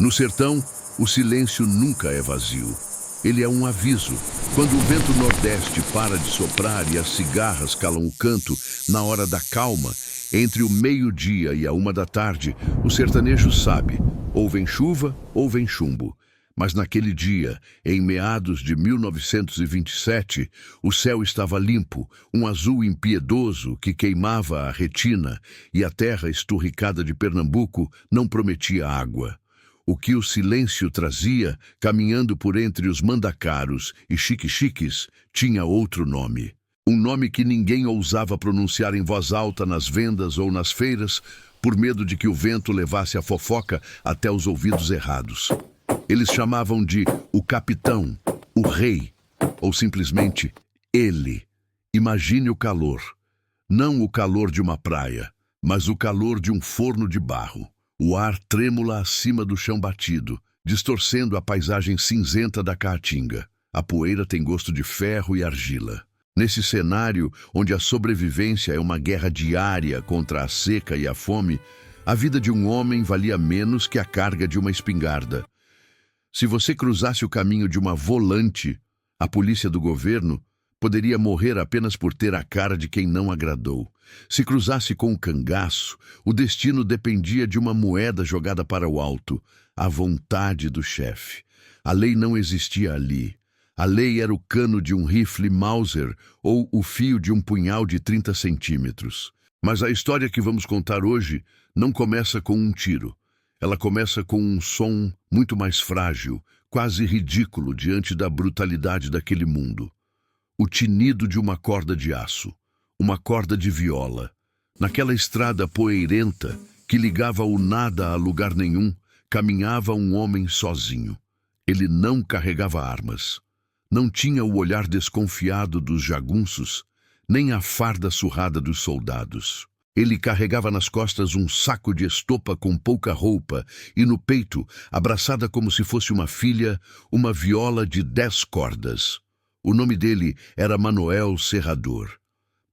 No sertão, o silêncio nunca é vazio. Ele é um aviso. Quando o vento nordeste para de soprar e as cigarras calam o canto na hora da calma, entre o meio-dia e a 1 da tarde, o sertanejo sabe, ou vem chuva ou vem chumbo. Mas naquele dia, em meados de 1927, o céu estava limpo, um azul impiedoso que queimava a retina, e a terra esturricada de Pernambuco não prometia água. O que o silêncio trazia, caminhando por entre os mandacaros e chique-chiques, tinha outro nome. Um nome que ninguém ousava pronunciar em voz alta nas vendas ou nas feiras, por medo de que o vento levasse a fofoca até os ouvidos errados. Eles chamavam de o capitão, o rei, ou simplesmente ele. Imagine o calor. Não o calor de uma praia, mas o calor de um forno de barro. O ar trêmula acima do chão batido, distorcendo a paisagem cinzenta da caatinga. A poeira tem gosto de ferro e argila. Nesse cenário, onde a sobrevivência é uma guerra diária contra a seca e a fome, a vida de um homem valia menos que a carga de uma espingarda. Se você cruzasse o caminho de uma volante, a polícia do governo poderia morrer apenas por ter a cara de quem não agradou. Se cruzasse com um cangaço, o destino dependia de uma moeda jogada para o alto, a vontade do chefe. A lei não existia ali. A lei era o cano de um rifle Mauser ou o fio de um punhal de 30 centímetros. Mas a história que vamos contar hoje não começa com um tiro. Ela começa com um som muito mais frágil, quase ridículo diante da brutalidade daquele mundo. O tinido de uma corda de aço, uma corda de viola. Naquela estrada poeirenta que ligava o nada a lugar nenhum, caminhava um homem sozinho. Ele não carregava armas. Não tinha o olhar desconfiado dos jagunços, nem a farda surrada dos soldados. Ele carregava nas costas um saco de estopa com pouca roupa e no peito, abraçada como se fosse uma filha, uma viola de 10 cordas. O nome dele era Manoel Serrador.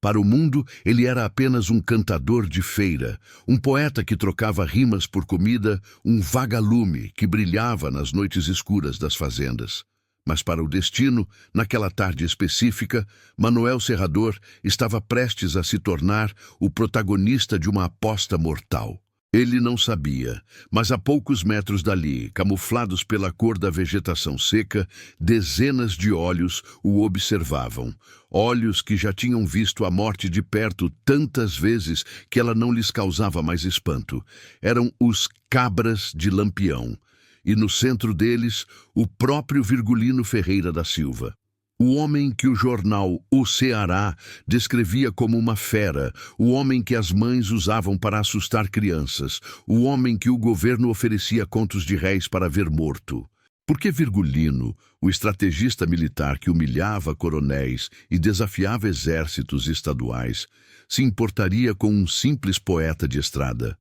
Para o mundo, ele era apenas um cantador de feira, um poeta que trocava rimas por comida, um vagalume que brilhava nas noites escuras das fazendas. Mas para o destino, naquela tarde específica, Manoel Serrador estava prestes a se tornar o protagonista de uma aposta mortal. Ele não sabia, mas a poucos metros dali, camuflados pela cor da vegetação seca, dezenas de olhos o observavam. Olhos que já tinham visto a morte de perto tantas vezes que ela não lhes causava mais espanto. Eram os cabras de Lampião. E no centro deles, o próprio Virgulino Ferreira da Silva. O homem que o jornal O Ceará descrevia como uma fera, o homem que as mães usavam para assustar crianças, o homem que o governo oferecia contos de réis para ver morto. Por que Virgulino, o estrategista militar que humilhava coronéis e desafiava exércitos estaduais, se importaria com um simples poeta de estrada?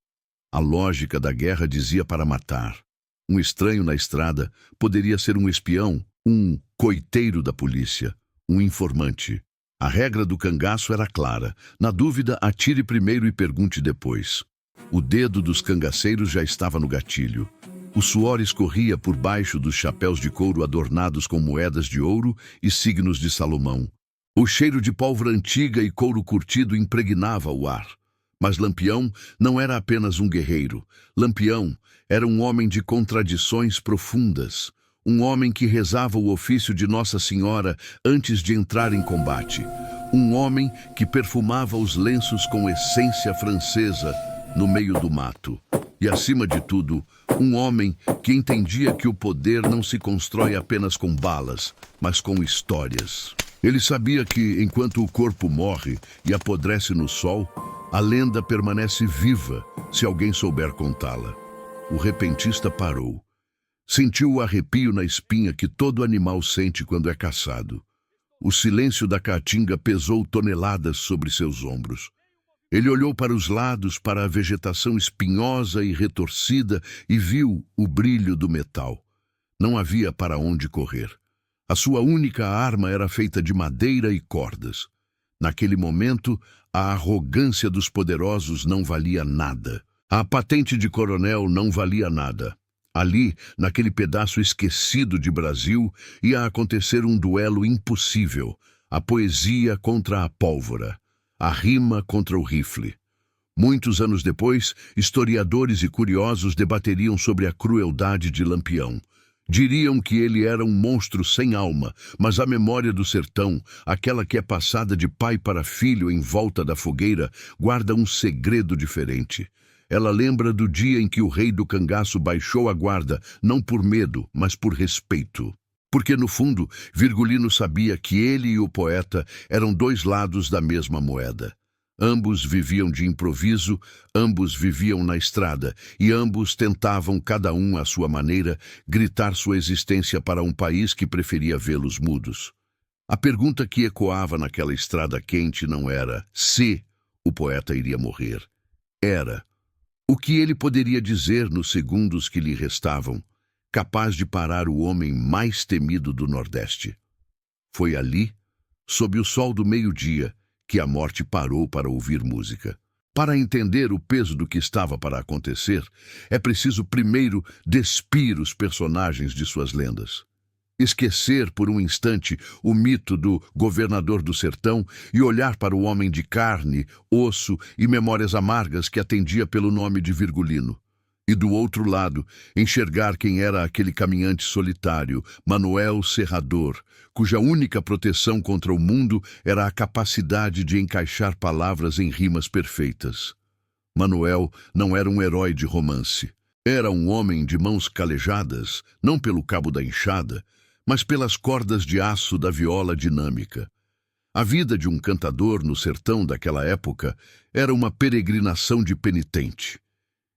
A lógica da guerra dizia para matar. Um estranho na estrada poderia ser um espião, um coiteiro da polícia, um informante. A regra do cangaço era clara. Na dúvida, atire primeiro e pergunte depois. O dedo dos cangaceiros já estava no gatilho. O suor escorria por baixo dos chapéus de couro adornados com moedas de ouro e signos de Salomão. O cheiro de pólvora antiga e couro curtido impregnava o ar. Mas Lampião não era apenas um guerreiro. Lampião era um homem de contradições profundas. Um homem que rezava o ofício de Nossa Senhora antes de entrar em combate. Um homem que perfumava os lenços com essência francesa no meio do mato. E, acima de tudo, um homem que entendia que o poder não se constrói apenas com balas, mas com histórias. Ele sabia que, enquanto o corpo morre e apodrece no sol, a lenda permanece viva se alguém souber contá-la. O repentista parou. Sentiu o arrepio na espinha que todo animal sente quando é caçado. O silêncio da caatinga pesou toneladas sobre seus ombros. Ele olhou para os lados, para a vegetação espinhosa e retorcida e viu o brilho do metal. Não havia para onde correr. A sua única arma era feita de madeira e cordas. Naquele momento, a arrogância dos poderosos não valia nada. A patente de coronel não valia nada. Ali, naquele pedaço esquecido de Brasil, ia acontecer um duelo impossível, a poesia contra a pólvora, a rima contra o rifle. Muitos anos depois, historiadores e curiosos debateriam sobre a crueldade de Lampião. Diriam que ele era um monstro sem alma, mas a memória do sertão, aquela que é passada de pai para filho em volta da fogueira, guarda um segredo diferente. Ela lembra do dia em que o rei do cangaço baixou a guarda, não por medo, mas por respeito. Porque, no fundo, Virgulino sabia que ele e o poeta eram dois lados da mesma moeda. Ambos viviam de improviso, ambos viviam na estrada, e ambos tentavam, cada um à sua maneira, gritar sua existência para um país que preferia vê-los mudos. A pergunta que ecoava naquela estrada quente não era se o poeta iria morrer. Era o que ele poderia dizer nos segundos que lhe restavam, capaz de parar o homem mais temido do Nordeste. Foi ali, sob o sol do meio-dia, que a morte parou para ouvir música. Para entender o peso do que estava para acontecer, é preciso primeiro despir os personagens de suas lendas. Esquecer por um instante o mito do governador do sertão e olhar para o homem de carne, osso e memórias amargas que atendia pelo nome de Virgulino. E do outro lado, enxergar quem era aquele caminhante solitário, Manuel Serrador, cuja única proteção contra o mundo era a capacidade de encaixar palavras em rimas perfeitas. Manuel não era um herói de romance. Era um homem de mãos calejadas, não pelo cabo da enxada, mas pelas cordas de aço da viola dinâmica. A vida de um cantador no sertão daquela época era uma peregrinação de penitente.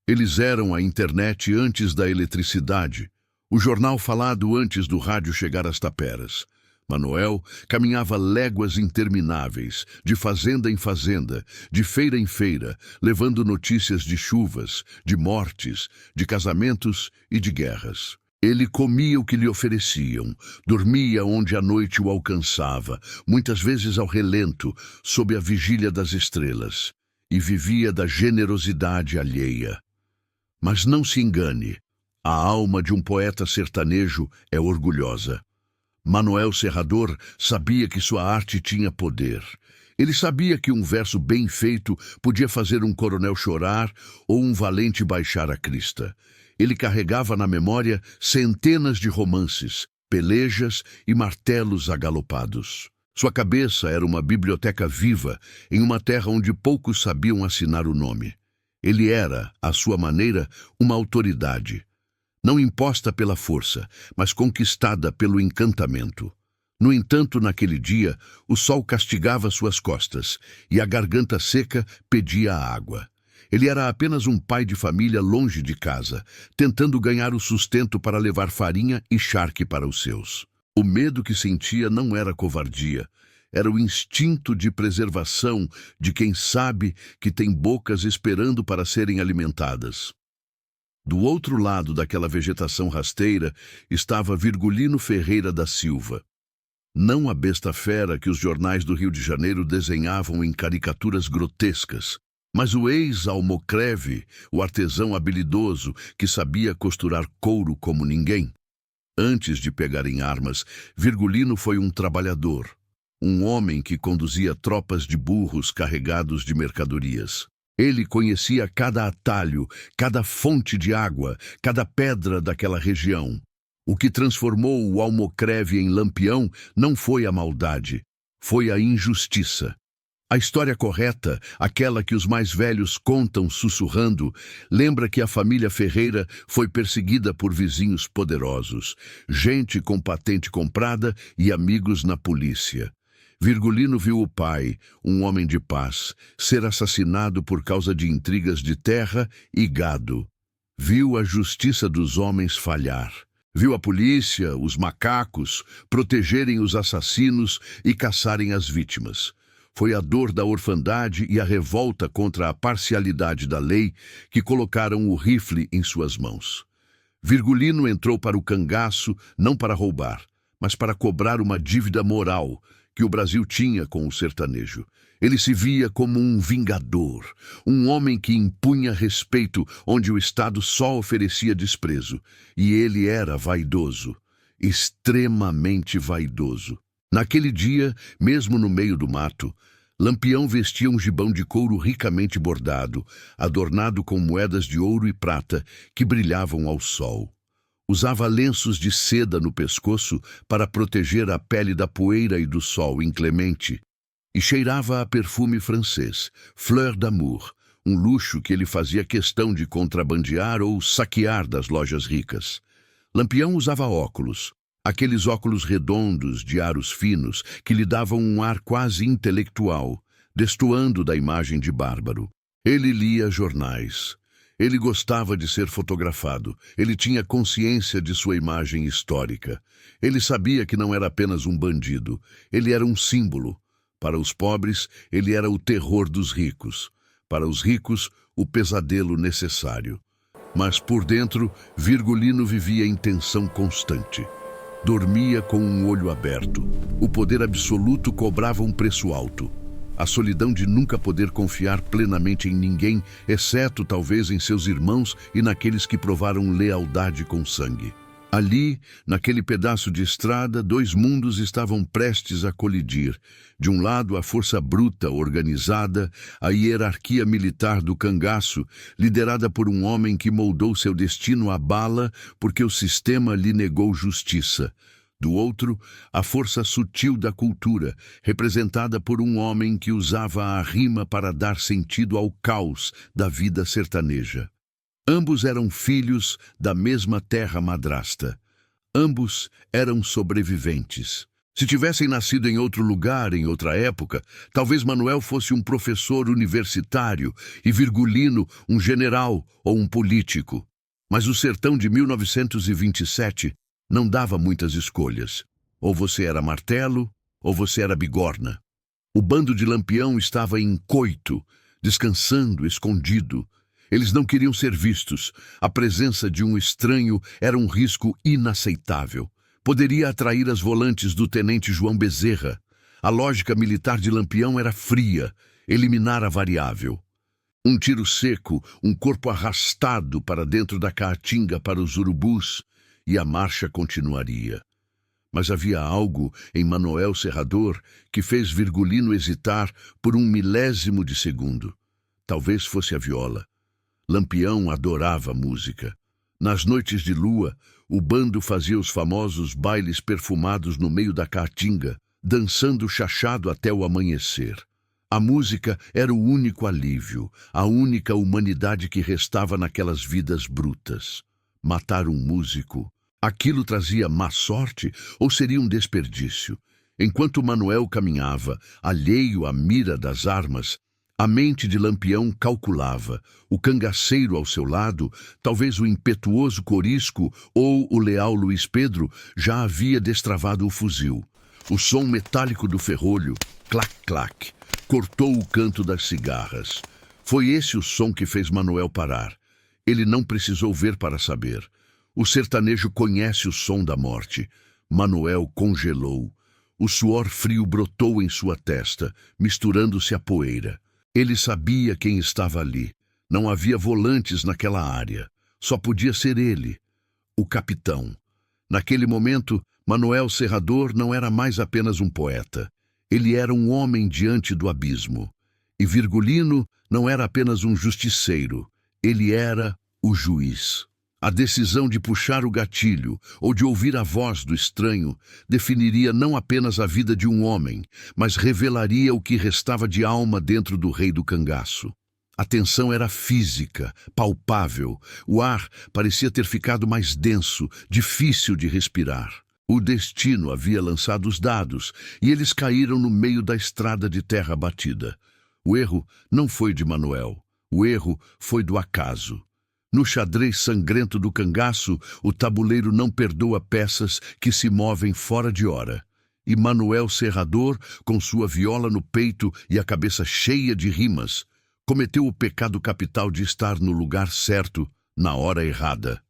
Eles eram a internet antes da eletricidade, o jornal falado antes do rádio chegar às taperas. Manuel caminhava léguas intermináveis, de fazenda em fazenda, de feira em feira, levando notícias de chuvas, de mortes, de casamentos e de guerras. Ele comia o que lhe ofereciam, dormia onde a noite o alcançava, muitas vezes ao relento, sob a vigília das estrelas, e vivia da generosidade alheia. Mas não se engane, a alma de um poeta sertanejo é orgulhosa. Manuel Serrador sabia que sua arte tinha poder. Ele sabia que um verso bem feito podia fazer um coronel chorar ou um valente baixar a crista. Ele carregava na memória centenas de romances, pelejas e martelos agalopados. Sua cabeça era uma biblioteca viva em uma terra onde poucos sabiam assinar o nome. Ele era, à sua maneira, uma autoridade, não imposta pela força, mas conquistada pelo encantamento. No entanto, naquele dia, o sol castigava suas costas e a garganta seca pedia água. Ele era apenas um pai de família longe de casa, tentando ganhar o sustento para levar farinha e charque para os seus. O medo que sentia não era covardia, era o instinto de preservação de quem sabe que tem bocas esperando para serem alimentadas. Do outro lado daquela vegetação rasteira estava Virgulino Ferreira da Silva. Não a besta fera que os jornais do Rio de Janeiro desenhavam em caricaturas grotescas, mas o ex-almocreve, o artesão habilidoso que sabia costurar couro como ninguém. Antes de pegar em armas, Virgulino foi um trabalhador, um homem que conduzia tropas de burros carregados de mercadorias. Ele conhecia cada atalho, cada fonte de água, cada pedra daquela região. O que transformou o almocreve em Lampião não foi a maldade, foi a injustiça. A história correta, aquela que os mais velhos contam sussurrando, lembra que a família Ferreira foi perseguida por vizinhos poderosos, gente com patente comprada e amigos na polícia. Virgulino viu o pai, um homem de paz, ser assassinado por causa de intrigas de terra e gado. Viu a justiça dos homens falhar. Viu a polícia, os macacos, protegerem os assassinos e caçarem as vítimas. Foi a dor da orfandade e a revolta contra a parcialidade da lei que colocaram o rifle em suas mãos. Virgulino entrou para o cangaço não para roubar, mas para cobrar uma dívida moral que o Brasil tinha com o sertanejo. Ele se via como um vingador, um homem que impunha respeito onde o Estado só oferecia desprezo. E ele era vaidoso, extremamente vaidoso. Naquele dia, mesmo no meio do mato, Lampião vestia um gibão de couro ricamente bordado, adornado com moedas de ouro e prata que brilhavam ao sol. Usava lenços de seda no pescoço para proteger a pele da poeira e do sol inclemente. E cheirava a perfume francês, Fleur d'Amour, um luxo que ele fazia questão de contrabandear ou saquear das lojas ricas. Lampião usava óculos, aqueles óculos redondos de aros finos que lhe davam um ar quase intelectual, destoando da imagem de bárbaro. Ele lia jornais. Ele gostava de ser fotografado. Ele tinha consciência de sua imagem histórica. Ele sabia que não era apenas um bandido. Ele era um símbolo. Para os pobres, ele era o terror dos ricos. Para os ricos, o pesadelo necessário. Mas por dentro, Virgulino vivia em tensão constante. Dormia com um olho aberto. O poder absoluto cobrava um preço alto. A solidão de nunca poder confiar plenamente em ninguém, exceto talvez em seus irmãos e naqueles que provaram lealdade com sangue. Ali, naquele pedaço de estrada, dois mundos estavam prestes a colidir. De um lado, a força bruta, organizada, a hierarquia militar do cangaço, liderada por um homem que moldou seu destino à bala porque o sistema lhe negou justiça. Do outro, a força sutil da cultura, representada por um homem que usava a rima para dar sentido ao caos da vida sertaneja. Ambos eram filhos da mesma terra madrasta. Ambos eram sobreviventes. Se tivessem nascido em outro lugar, em outra época, talvez Manuel fosse um professor universitário e Virgulino um general ou um político. Mas o sertão de 1927 não dava muitas escolhas. Ou você era martelo, ou você era bigorna. O bando de Lampião estava em coito, descansando, escondido. Eles não queriam ser vistos. A presença de um estranho era um risco inaceitável. Poderia atrair as volantes do tenente João Bezerra. A lógica militar de Lampião era fria, eliminar a variável. Um tiro seco, um corpo arrastado para dentro da caatinga para os urubus, e a marcha continuaria. Mas havia algo em Manoel Serrador que fez Virgulino hesitar por um milésimo de segundo. Talvez fosse a viola. Lampião adorava música. Nas noites de lua, o bando fazia os famosos bailes perfumados no meio da caatinga, dançando chachado até o amanhecer. A música era o único alívio, a única humanidade que restava naquelas vidas brutas. Matar um músico, aquilo trazia má sorte ou seria um desperdício? Enquanto Manuel caminhava, alheio à mira das armas, a mente de Lampião calculava. O cangaceiro ao seu lado, talvez o impetuoso Corisco ou o leal Luiz Pedro, já havia destravado o fuzil. O som metálico do ferrolho, clac-clac, cortou o canto das cigarras. Foi esse o som que fez Manuel parar. Ele não precisou ver para saber. O sertanejo conhece o som da morte. Manuel congelou. O suor frio brotou em sua testa, misturando-se à poeira. Ele sabia quem estava ali. Não havia volantes naquela área. Só podia ser ele, o capitão. Naquele momento, Manoel Serrador não era mais apenas um poeta. Ele era um homem diante do abismo. E Virgulino não era apenas um justiceiro. Ele era o juiz. A decisão de puxar o gatilho ou de ouvir a voz do estranho definiria não apenas a vida de um homem, mas revelaria o que restava de alma dentro do rei do cangaço. A tensão era física, palpável. O ar parecia ter ficado mais denso, difícil de respirar. O destino havia lançado os dados e eles caíram no meio da estrada de terra batida. O erro não foi de Manuel. O erro foi do acaso. No xadrez sangrento do cangaço, o tabuleiro não perdoa peças que se movem fora de hora. E Manoel Serrador, com sua viola no peito e a cabeça cheia de rimas, cometeu o pecado capital de estar no lugar certo, na hora errada.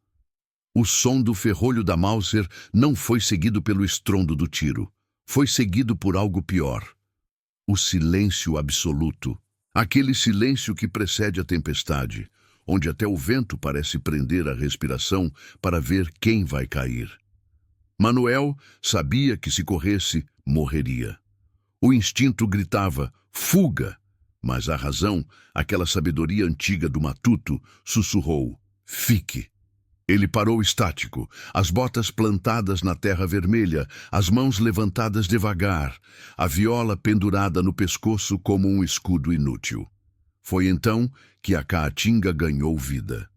O som do ferrolho da Mauser não foi seguido pelo estrondo do tiro. foi seguido por algo pior: o silêncio absoluto. Aquele silêncio que precede a tempestade, onde até o vento parece prender a respiração para ver quem vai cair. Manuel sabia que se corresse, morreria. O instinto gritava: fuga! Mas a razão, aquela sabedoria antiga do matuto, sussurrou: fique! Ele parou estático, as botas plantadas na terra vermelha, as mãos levantadas devagar, a viola pendurada no pescoço como um escudo inútil. Foi então que a caatinga ganhou vida.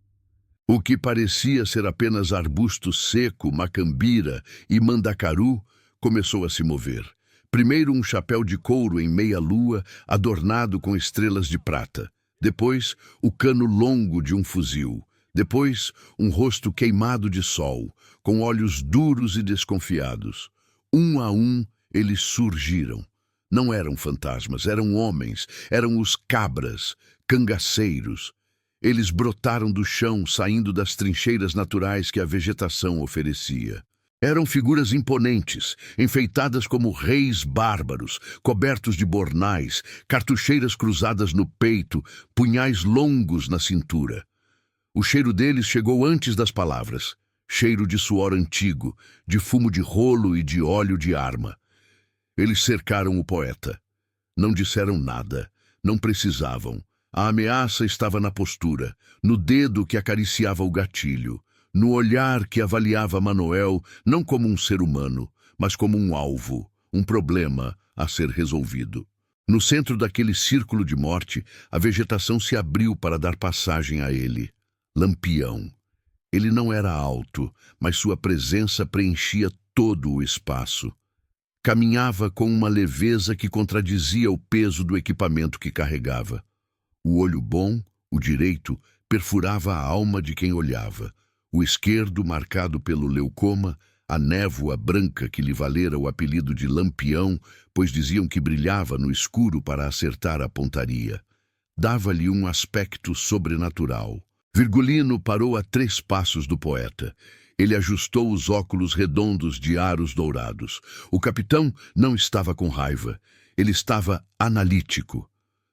O que parecia ser apenas arbusto seco, macambira e mandacaru começou a se mover. Primeiro um chapéu de couro em meia-lua, adornado com estrelas de prata. Depois, o cano longo de um fuzil. Depois, um rosto queimado de sol, com olhos duros e desconfiados. Um a um, eles surgiram. Não eram fantasmas, eram homens, eram os cabras, cangaceiros. Eles brotaram do chão, saindo das trincheiras naturais que a vegetação oferecia. Eram figuras imponentes, enfeitadas como reis bárbaros, cobertos de bornais, cartucheiras cruzadas no peito, punhais longos na cintura. O cheiro deles chegou antes das palavras. Cheiro de suor antigo, de fumo de rolo e de óleo de arma. Eles cercaram o poeta. Não disseram nada, não precisavam. A ameaça estava na postura, no dedo que acariciava o gatilho, no olhar que avaliava Manuel não como um ser humano, mas como um alvo, um problema a ser resolvido. No centro daquele círculo de morte, a vegetação se abriu para dar passagem a ele. Lampião. Ele não era alto, mas sua presença preenchia todo o espaço. Caminhava com uma leveza que contradizia o peso do equipamento que carregava. O olho bom, o direito, perfurava a alma de quem olhava. O esquerdo, marcado pelo leucoma, a névoa branca que lhe valera o apelido de Lampião, pois diziam que brilhava no escuro para acertar a pontaria. Dava-lhe um aspecto sobrenatural. Virgulino parou a 3 passos do poeta. Ele ajustou os óculos redondos de aros dourados. O capitão não estava com raiva. Ele estava analítico.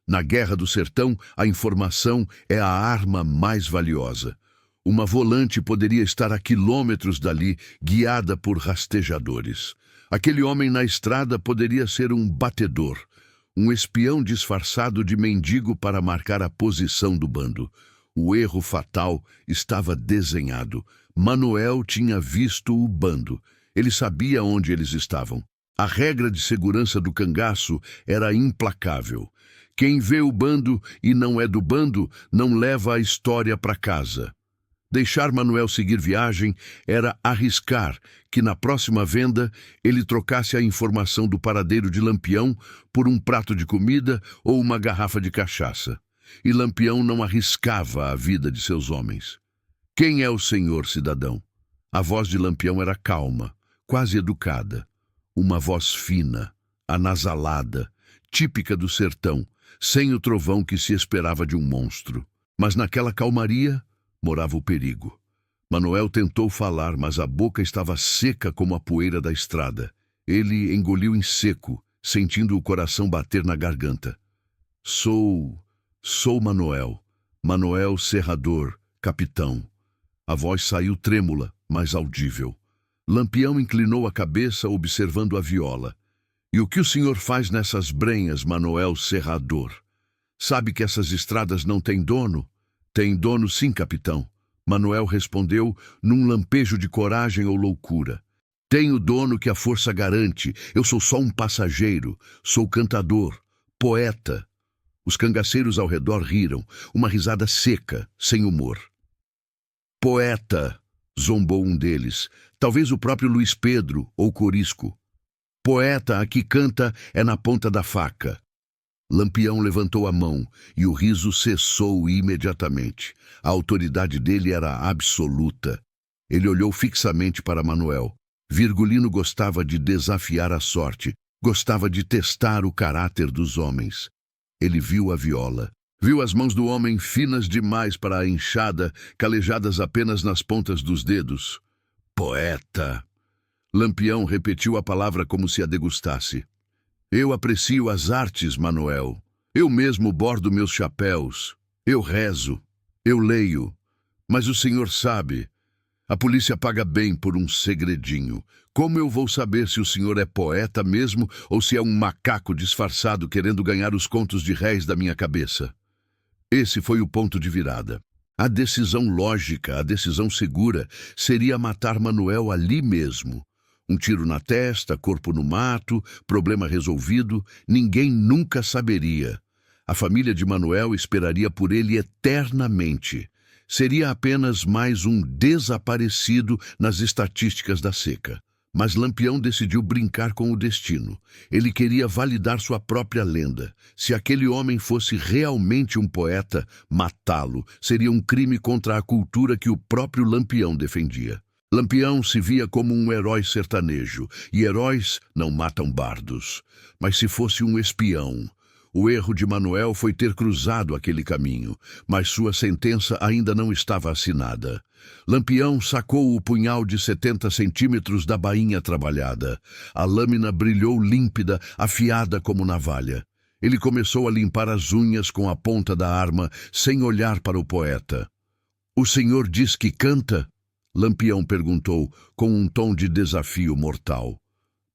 Na Guerra do Sertão, a informação é a arma mais valiosa. Uma volante poderia estar a quilômetros dali, guiada por rastejadores. Aquele homem na estrada poderia ser um batedor, um espião disfarçado de mendigo para marcar a posição do bando. O erro fatal estava desenhado. Manuel tinha visto o bando. Ele sabia onde eles estavam. A regra de segurança do cangaço era implacável. Quem vê o bando e não é do bando, não leva a história para casa. Deixar Manuel seguir viagem era arriscar que na próxima venda ele trocasse a informação do paradeiro de Lampião por um prato de comida ou uma garrafa de cachaça. E Lampião não arriscava a vida de seus homens. Quem é o senhor, cidadão? A voz de Lampião era calma, quase educada. Uma voz fina, anasalada, típica do sertão, sem o trovão que se esperava de um monstro. Mas naquela calmaria morava o perigo. Manuel tentou falar, mas a boca estava seca como a poeira da estrada. Ele engoliu em seco, sentindo o coração bater na garganta. Sou Manuel. Manuel Serrador, capitão. A voz saiu trêmula, mas audível. Lampião inclinou a cabeça, observando a viola. E o que o senhor faz nessas brenhas, Manuel Serrador? Sabe que essas estradas não têm dono? Tem dono sim, capitão. Manuel respondeu num lampejo de coragem ou loucura. Tenho dono que a força garante. Eu sou só um passageiro. Sou cantador, poeta. Os cangaceiros ao redor riram, uma risada seca, sem humor. Poeta, zombou um deles, talvez o próprio Luiz Pedro ou Corisco. Poeta, aqui canta é na ponta da faca. Lampião levantou a mão e o riso cessou imediatamente. A autoridade dele era absoluta. Ele olhou fixamente para Manuel. Virgulino gostava de desafiar a sorte, gostava de testar o caráter dos homens. Ele viu a viola. Viu as mãos do homem finas demais para a enxada, calejadas apenas nas pontas dos dedos. Poeta! Lampião repetiu a palavra como se a degustasse. Eu aprecio as artes, Manuel. Eu mesmo bordo meus chapéus. Eu rezo. Eu leio. Mas o senhor sabe, a polícia paga bem por um segredinho. Como eu vou saber se o senhor é poeta mesmo ou se é um macaco disfarçado querendo ganhar os contos de réis da minha cabeça? Esse foi o ponto de virada. A decisão lógica, a decisão segura, seria matar Manuel ali mesmo. Um tiro na testa, corpo no mato, problema resolvido, ninguém nunca saberia. A família de Manuel esperaria por ele eternamente. Seria apenas mais um desaparecido nas estatísticas da seca. Mas Lampião decidiu brincar com o destino. Ele queria validar sua própria lenda. Se aquele homem fosse realmente um poeta, matá-lo seria um crime contra a cultura que o próprio Lampião defendia. Lampião se via como um herói sertanejo, e heróis não matam bardos. Mas se fosse um espião... O erro de Manuel foi ter cruzado aquele caminho, mas sua sentença ainda não estava assinada. Lampião sacou o punhal de 70 centímetros da bainha trabalhada. A lâmina brilhou límpida, afiada como navalha. Ele começou a limpar as unhas com a ponta da arma, sem olhar para o poeta. "O senhor diz que canta?" Lampião perguntou, com um tom de desafio mortal.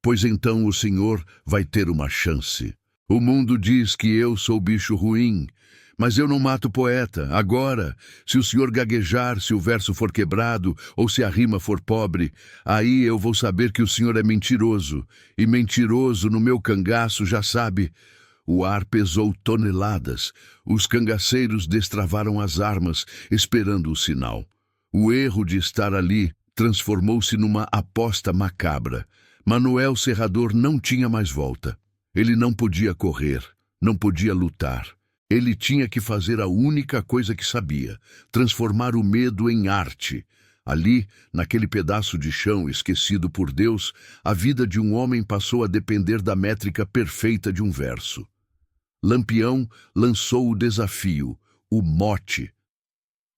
"Pois então o senhor vai ter uma chance. O mundo diz que eu sou bicho ruim, mas eu não mato poeta. Agora, se o senhor gaguejar, se o verso for quebrado ou se a rima for pobre, aí eu vou saber que o senhor é mentiroso. E mentiroso no meu cangaço já sabe." O ar pesou toneladas. Os cangaceiros destravaram as armas, esperando o sinal. O erro de estar ali transformou-se numa aposta macabra. Manuel Serrador não tinha mais volta. Ele não podia correr, não podia lutar. Ele tinha que fazer a única coisa que sabia, transformar o medo em arte. Ali, naquele pedaço de chão esquecido por Deus, a vida de um homem passou a depender da métrica perfeita de um verso. Lampião lançou o desafio, o mote.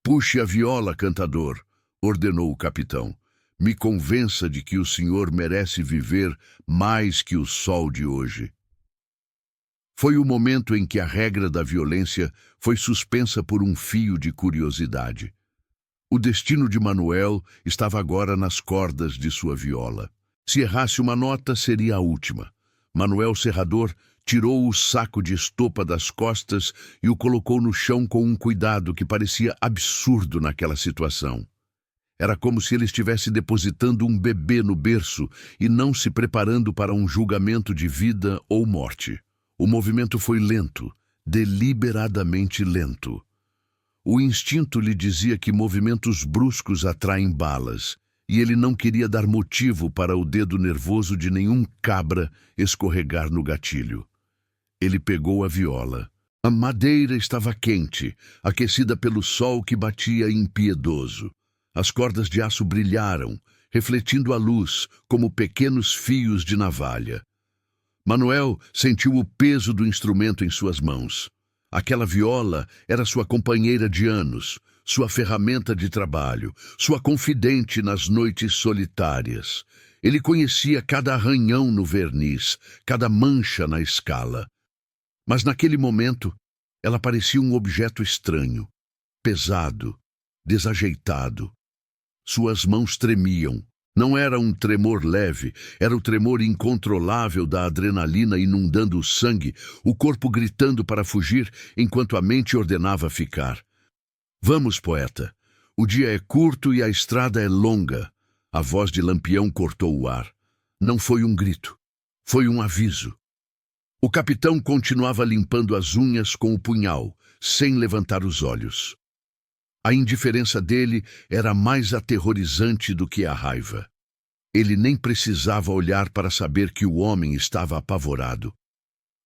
"Puxe a viola, cantador", ordenou o capitão. "Me convença de que o senhor merece viver mais que o sol de hoje." Foi o momento em que a regra da violência foi suspensa por um fio de curiosidade. O destino de Manuel estava agora nas cordas de sua viola. Se errasse uma nota, seria a última. Manuel Serrador tirou o saco de estopa das costas e o colocou no chão com um cuidado que parecia absurdo naquela situação. Era como se ele estivesse depositando um bebê no berço e não se preparando para um julgamento de vida ou morte. O movimento foi lento, deliberadamente lento. O instinto lhe dizia que movimentos bruscos atraem balas, e ele não queria dar motivo para o dedo nervoso de nenhum cabra escorregar no gatilho. Ele pegou a viola. A madeira estava quente, aquecida pelo sol que batia impiedoso. As cordas de aço brilharam, refletindo a luz como pequenos fios de navalha. Manuel sentiu o peso do instrumento em suas mãos. Aquela viola era sua companheira de anos, sua ferramenta de trabalho, sua confidente nas noites solitárias. Ele conhecia cada arranhão no verniz, cada mancha na escala. Mas naquele momento, ela parecia um objeto estranho, pesado, desajeitado. Suas mãos tremiam. Não era um tremor leve, era o tremor incontrolável da adrenalina inundando o sangue, o corpo gritando para fugir, enquanto a mente ordenava ficar. "Vamos, poeta. O dia é curto e a estrada é longa." A voz de Lampião cortou o ar. Não foi um grito, foi um aviso. O capitão continuava limpando as unhas com o punhal, sem levantar os olhos. A indiferença dele era mais aterrorizante do que a raiva. Ele nem precisava olhar para saber que o homem estava apavorado.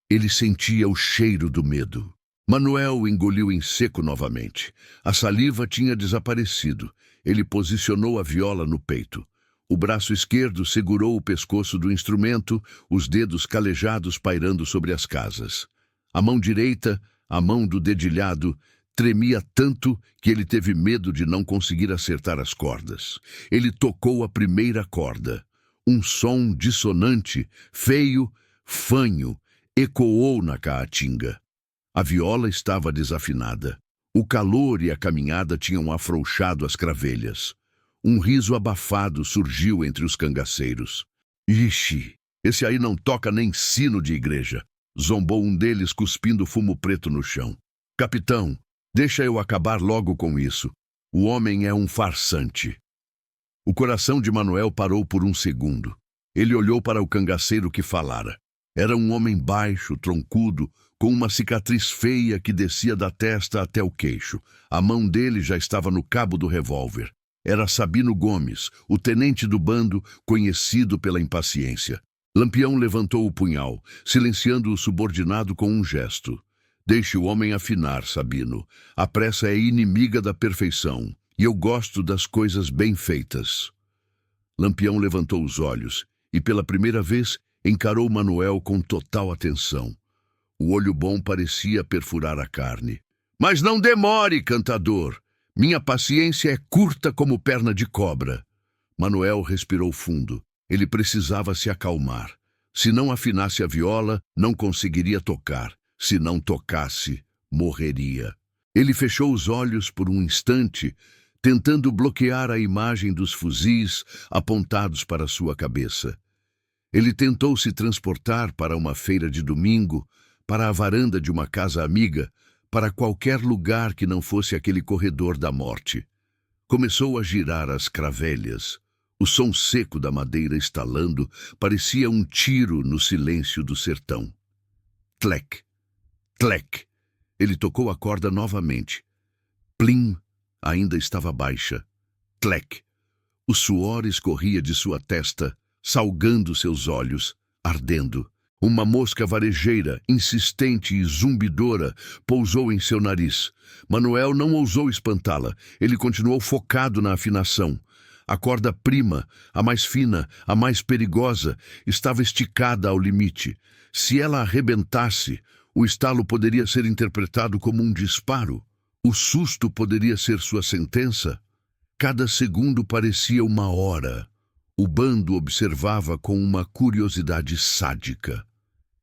Ele sentia o cheiro do medo. Manuel engoliu em seco novamente. A saliva tinha desaparecido. Ele posicionou a viola no peito. O braço esquerdo segurou o pescoço do instrumento, os dedos calejados pairando sobre as casas. A mão direita, a mão do dedilhado, tremia tanto que ele teve medo de não conseguir acertar as cordas. Ele tocou a primeira corda. Um som dissonante, feio, fanho, ecoou na caatinga. A viola estava desafinada. O calor e a caminhada tinham afrouxado as cravelhas. Um riso abafado surgiu entre os cangaceiros. Ixi, esse aí não toca nem sino de igreja, zombou um deles cuspindo fumo preto no chão. Capitão, deixa eu acabar logo com isso. O homem é um farsante. O coração de Manuel parou por um segundo. Ele olhou para o cangaceiro que falara. Era um homem baixo, troncudo, com uma cicatriz feia que descia da testa até o queixo. A mão dele já estava no cabo do revólver. Era Sabino Gomes, o tenente do bando, conhecido pela impaciência. Lampião levantou o punhal, silenciando o subordinado com um gesto. Deixe o homem afinar, Sabino. A pressa é inimiga da perfeição, e eu gosto das coisas bem feitas. Lampião levantou os olhos, e pela primeira vez encarou Manuel com total atenção. O olho bom parecia perfurar a carne. Mas não demore, cantador! Minha paciência é curta como perna de cobra. Manuel respirou fundo. Ele precisava se acalmar. Se não afinasse a viola, não conseguiria tocar. Se não tocasse, morreria. Ele fechou os olhos por um instante, tentando bloquear a imagem dos fuzis apontados para sua cabeça. Ele tentou se transportar para uma feira de domingo, para a varanda de uma casa amiga, para qualquer lugar que não fosse aquele corredor da morte. Começou a girar as cravelhas. O som seco da madeira estalando parecia um tiro no silêncio do sertão. Tlec, tlec. Ele tocou a corda novamente. Plim, ainda estava baixa. Tlec. O suor escorria de sua testa, salgando seus olhos, ardendo. Uma mosca varejeira, insistente e zumbidora, pousou em seu nariz. Manuel não ousou espantá-la. Ele continuou focado na afinação. A corda prima, a mais fina, a mais perigosa, estava esticada ao limite. Se ela arrebentasse, o estalo poderia ser interpretado como um disparo. O susto poderia ser sua sentença. Cada segundo parecia uma hora. O bando observava com uma curiosidade sádica.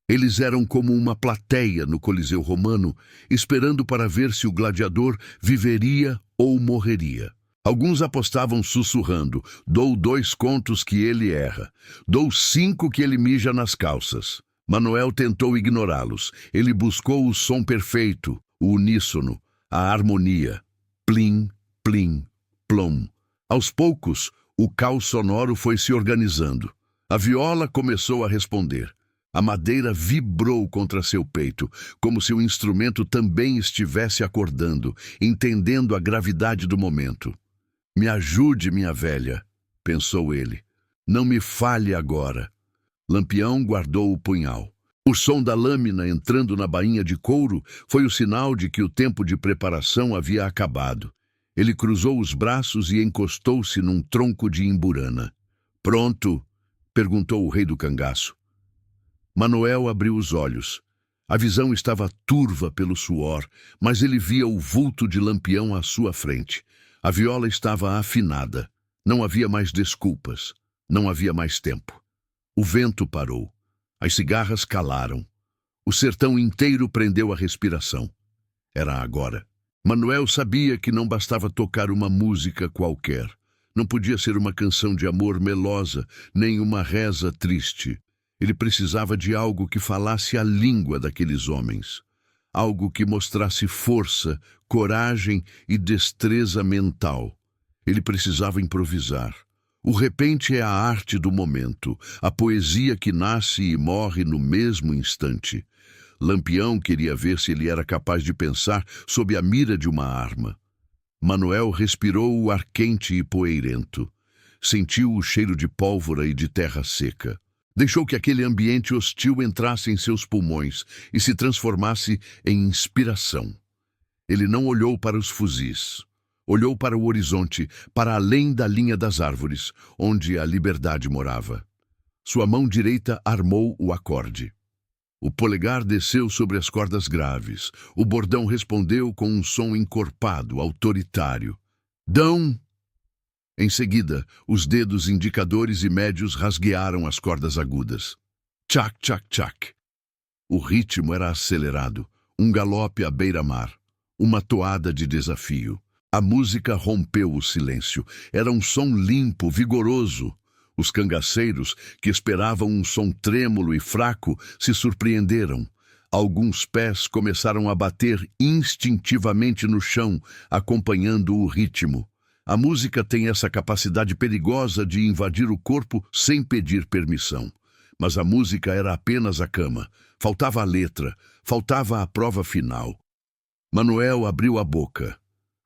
Eles eram como uma plateia no Coliseu Romano, esperando para ver se o gladiador viveria ou morreria. Alguns apostavam sussurrando: dou 2 contos que ele erra, dou 5 que ele mija nas calças. Manuel tentou ignorá-los. Ele buscou o som perfeito, o uníssono, a harmonia. Plim, plim, plom. Aos poucos, o caos sonoro foi se organizando. A viola começou a responder. A madeira vibrou contra seu peito, como se o instrumento também estivesse acordando, entendendo a gravidade do momento. Me ajude, minha velha, pensou ele. Não me falhe agora. Lampião guardou o punhal. O som da lâmina entrando na bainha de couro foi o sinal de que o tempo de preparação havia acabado. Ele cruzou os braços e encostou-se num tronco de imburana. Pronto? Perguntou o rei do cangaço. Manuel abriu os olhos. A visão estava turva pelo suor, mas ele via o vulto de Lampião à sua frente. A viola estava afinada. Não havia mais desculpas. Não havia mais tempo. O vento parou. As cigarras calaram. O sertão inteiro prendeu a respiração. Era agora. Manuel sabia que não bastava tocar uma música qualquer. Não podia ser uma canção de amor melosa, nem uma reza triste. Ele precisava de algo que falasse a língua daqueles homens. Algo que mostrasse força, coragem e destreza mental. Ele precisava improvisar. O repente é a arte do momento, a poesia que nasce e morre no mesmo instante. Lampião queria ver se ele era capaz de pensar sob a mira de uma arma. Manuel respirou o ar quente e poeirento. Sentiu o cheiro de pólvora e de terra seca. Deixou que aquele ambiente hostil entrasse em seus pulmões e se transformasse em inspiração. Ele não olhou para os fuzis. Olhou para o horizonte, para além da linha das árvores, onde a liberdade morava. Sua mão direita armou o acorde. O polegar desceu sobre as cordas graves. O bordão respondeu com um som encorpado, autoritário. Dão! Em seguida, os dedos indicadores e médios rasguearam as cordas agudas. Tchac, tchac, tchac. O ritmo era acelerado, um galope à beira-mar, uma toada de desafio. A música rompeu o silêncio. Era um som limpo, vigoroso. Os cangaceiros, que esperavam um som trêmulo e fraco, se surpreenderam. Alguns pés começaram a bater instintivamente no chão, acompanhando o ritmo. A música tem essa capacidade perigosa de invadir o corpo sem pedir permissão. Mas a música era apenas a cama. Faltava a letra, faltava a prova final. Manuel abriu a boca.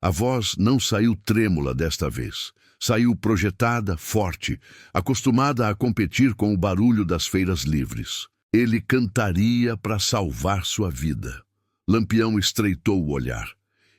A voz não saiu trêmula desta vez. Saiu projetada, forte, acostumada a competir com o barulho das feiras livres. Ele cantaria para salvar sua vida. Lampião estreitou o olhar.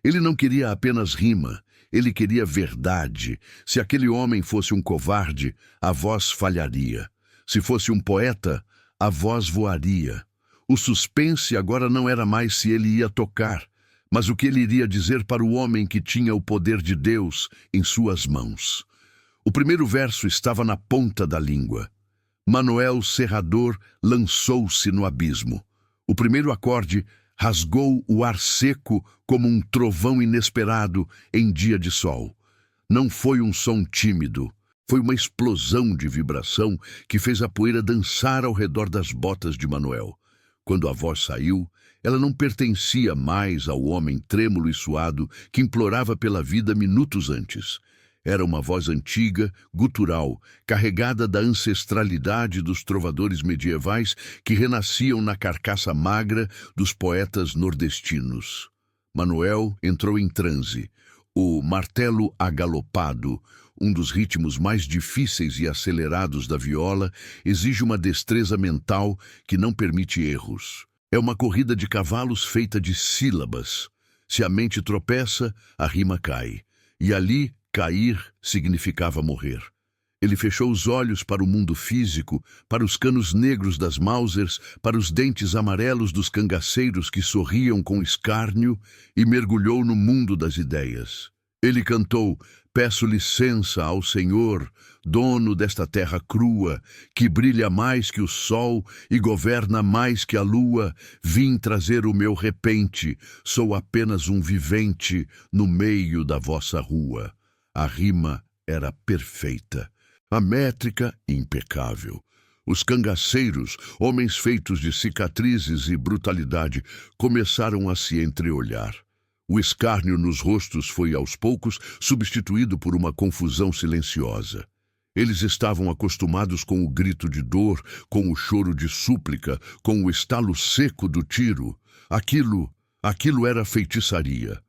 Ele não queria apenas rima, ele queria verdade. Se aquele homem fosse um covarde, a voz falharia. Se fosse um poeta, a voz voaria. O suspense agora não era mais se ele ia tocar, mas o que ele iria dizer para o homem que tinha o poder de Deus em suas mãos. O primeiro verso estava na ponta da língua. Manuel Serrador lançou-se no abismo. O primeiro acorde rasgou o ar seco como um trovão inesperado em dia de sol. Não foi um som tímido, foi uma explosão de vibração que fez a poeira dançar ao redor das botas de Manuel. Quando a voz saiu, ela não pertencia mais ao homem trêmulo e suado que implorava pela vida minutos antes. Era uma voz antiga, gutural, carregada da ancestralidade dos trovadores medievais que renasciam na carcaça magra dos poetas nordestinos. Manuel entrou em transe. O martelo agalopado, um dos ritmos mais difíceis e acelerados da viola, exige uma destreza mental que não permite erros. É uma corrida de cavalos feita de sílabas. Se a mente tropeça, a rima cai. E ali, cair significava morrer. Ele fechou os olhos para o mundo físico, para os canos negros das Mausers, para os dentes amarelos dos cangaceiros que sorriam com escárnio e mergulhou no mundo das ideias. Ele cantou: "Peço licença ao Senhor, dono desta terra crua, que brilha mais que o sol e governa mais que a lua. Vim trazer o meu repente, sou apenas um vivente no meio da vossa rua." A rima era perfeita, a métrica impecável. Os cangaceiros, homens feitos de cicatrizes e brutalidade, começaram a se entreolhar. O escárnio nos rostos foi, aos poucos, substituído por uma confusão silenciosa. Eles estavam acostumados com o grito de dor, com o choro de súplica, com o estalo seco do tiro. Aquilo era feitiçaria.